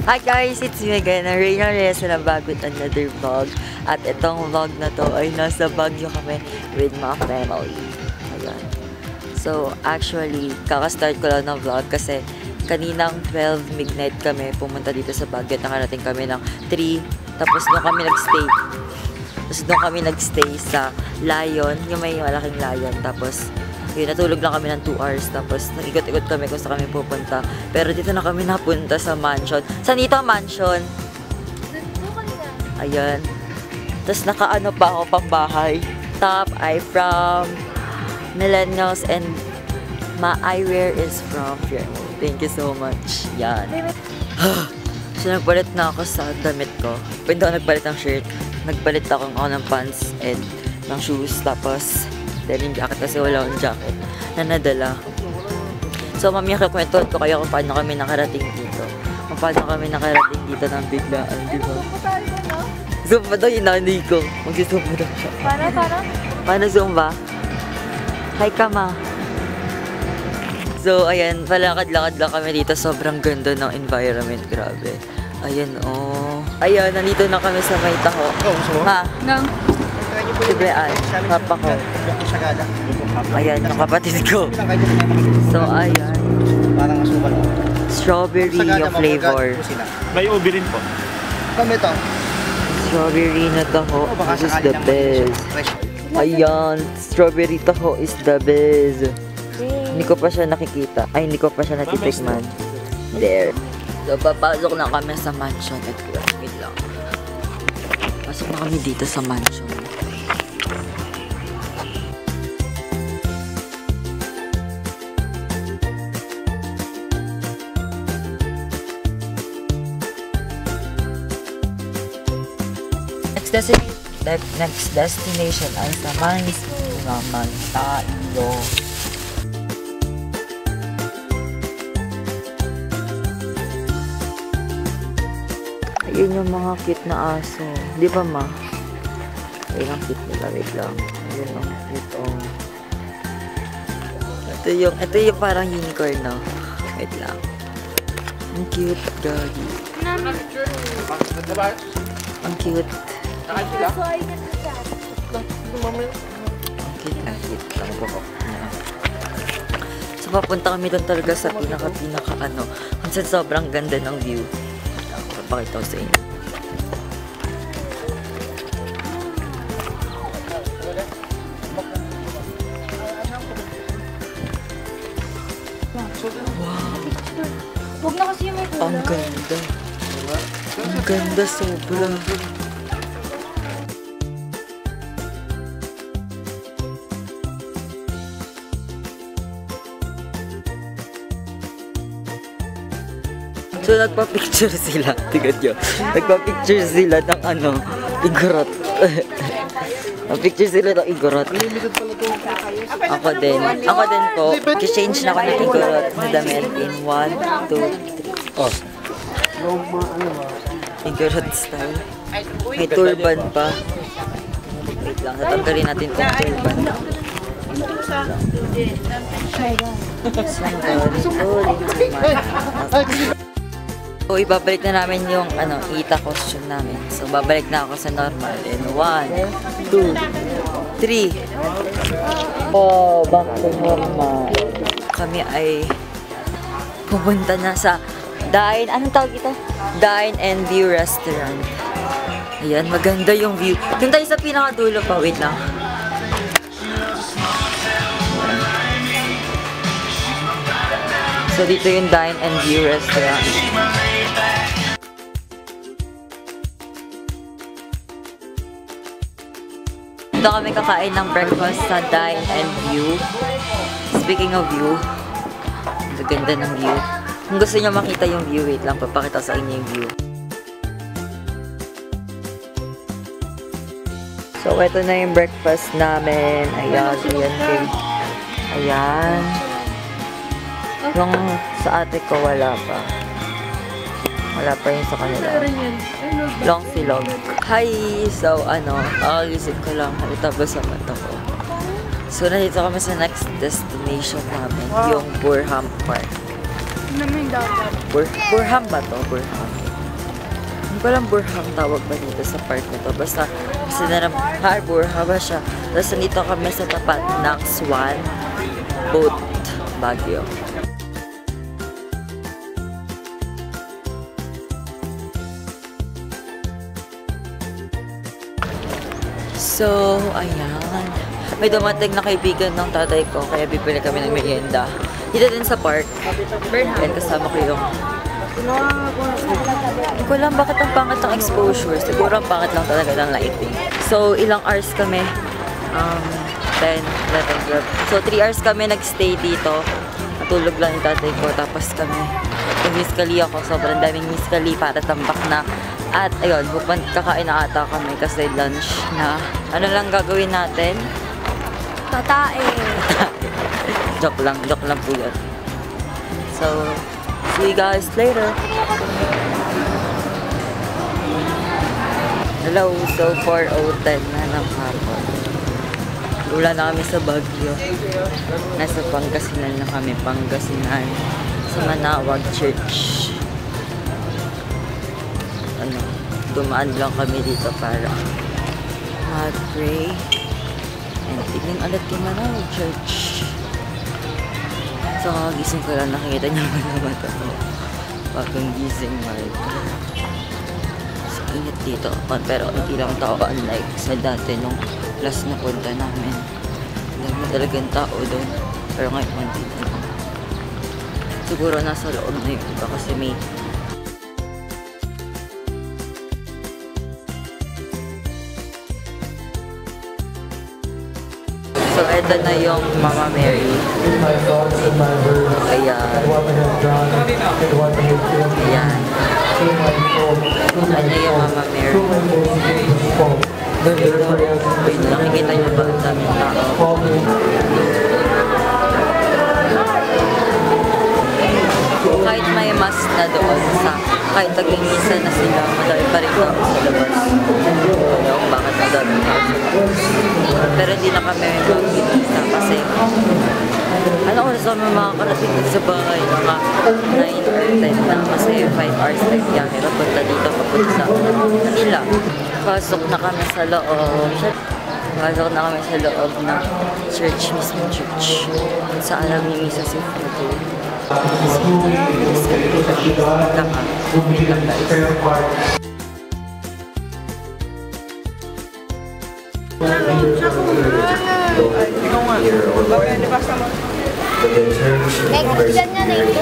Hi guys, it's me again, Reyna Reyes na bago with another vlog. At itong vlog na to ay nasa Baguio kami with my family. Ayan. So actually, kakastart ko lang ng vlog kasi kaninang 12 midnight kami pumunta dito sa Baguio. Nakarating kami ng 3, tapos doon kami nagstay. Tapos doon kami nagstay sa Lion, yung may malaking Lion. Tapos yun, natulog lang kami ng 2 hours. Tapos nag-ikot-ikot kami kung saan kami pupunta. Pero dito na kami napunta sa mansion. Saan dito ang mansion? Ayan. Tapos nakaano pa ako pang bahay. Top ay from Millennials and my eyewear is from Fairmont. Thank you so much. Yan. So nagpalit na ako sa damit ko. Pwede ako nagpalit ng shirt. Nagpalit ako ng pants and ng shoes. Tapos denim jacket kasi wala akong jacket na nadala. So mamaya kakwentuhan ko kayo kung paano kami nakarating dito. Kung paano kami nakarating dito ng biglaan, di ba? Zumba daw yung nanay ko. Mag-zumba daw siya. Paano zumba? Hi ka ma. So ayan, palakad-lakad lang kami dito. Sobrang ganda ng environment. Grabe. Ayan oh. Ayan, nandito na kami sa may taho. Ma. Nang. Siblean, papa ko. Ayan, yung kapatid ko. So, ayan. Strawberry yung flavor. May ubi rin po. Strawberry na taho. This is the best. Ayan, strawberry taho is the best. Hindi ko pa siya nakikita. Ay, hindi ko pa siya natitikman. There. So, papasok na kami sa mansion. Wait lang. Pasok na kami dito sa mansion. Next destination ay sa Manismo naman tayo. Ayun yung mga cute na aso. Di ba ma? Ayun ang cute nila. Wait lang. Ayun ang cute oh. Ito yung parang unicorn no? Wait lang. Ang cute gagi. Ang cute. Okay, so papunta kami doon talaga sa pinaka ano, kasi sobrang ganda ng view. Papakita ko sa inyo. Wow! Huwag na kasi yung may pula. Ang ganda. Ang ganda sobra. So, nagpa-picture sila. Tignan nyo. Nagpa-picture sila ng ano, igorot. Nagpa-picture sila ng igorot. Ako din. Ako din po. Change na ako ng igorot na damit in 1, 2, 3. Oh. Igorot style. May turban pa. Wait lang. Natanggalin natin itong turban. So, ibabalik na namin yung ita costume namin. So, babalik na ako sa normal. In 1, 2, 3. Oh, back to normal. Kami ay pupunta na sa Dine. Anong tawag ito? Dine and View Restaurant. Ayan, maganda yung view. Doon tayo sa pinakadulo pa. Wait lang. So, dito yung Dine and View Restaurant. Dito kami kakain ng breakfast sa Dine and View. Speaking of view, ang ganda ng view. Kung gusto nyo makita yung view, wait lang, papakita sa inyo yung view. So, ito na yung breakfast namin. Ayan, ayan. Ayan. Yung sa ate ko, wala pa. Wala pa yun sa kanila. Long silog. Hi! So, alisip ko lang. Halitabas sa mata ko. So, nandito kami sa next destination namin. Yung Burham Park. Burham ba to? Burham. ko alam Burhang tawag ba dito sa park na to. Basta Sinaram Harbor, haba siya. Tapos nandito kami sa tapat ng Swan Boat, Baguio. So, ayan. May dumating na kaibigan ng tatay ko, kaya bibili kami ng merienda. Dito din sa park. Ayan, kasama ko yung... Hindi ko alam bakit ang pangit ng exposure. Siguro ang pangit lang talaga ng lighting. So, ilang hours kami? 10, 11, 12. So, 3 hours kami nagstay dito. Natulog lang yung tatay ko. Tapos kami, nag-miskali ako. Sobrang daming miskali para tambak na. At ayun, kakain na ata kami kasi lunch na. Ano lang gagawin natin? Tatae. Joke lang po yun. So, see you guys later. Hello, so 4:10 na ng hapon. Wala na kami sa Baguio. Nasa Pangasinan na kami, Pangasinan. Sa Manawag Church. Dumaan lang kami dito para mag-pray. And tignan ulit yung Manawag Church. So, gising ko lang nakikita niyo mga mata ko. Bagong gising, Mark. So, init dito. Pero hindi lang tao, unlike sa dati nung last na punta namin. Dami talagang tao doon. Pero ngayon, hindi na. Siguro nasa loob na yung iba kasi may so, eto na yung Mama Mary. Ayan. Ayan. Ano yung Mama Mary? Wait, nakikita niyo ba ang daming tao? Kahit may mas na doon kahit nag-imisa na sila, madami pa rin tao sa labas. Kaya kung bakit madami tao sa labas. Pero hindi na kami mag-imisa kasi ano oras kami makakarating sa bahay, mga 9 or 10 na kasi 5 hours na biyahe papunta dito, papunta sa Manila. Pasok na kami sa loob. Pasok na kami sa loob ng church, mismo church. Sa alam ni Misa si Fudo. Ganyan na yung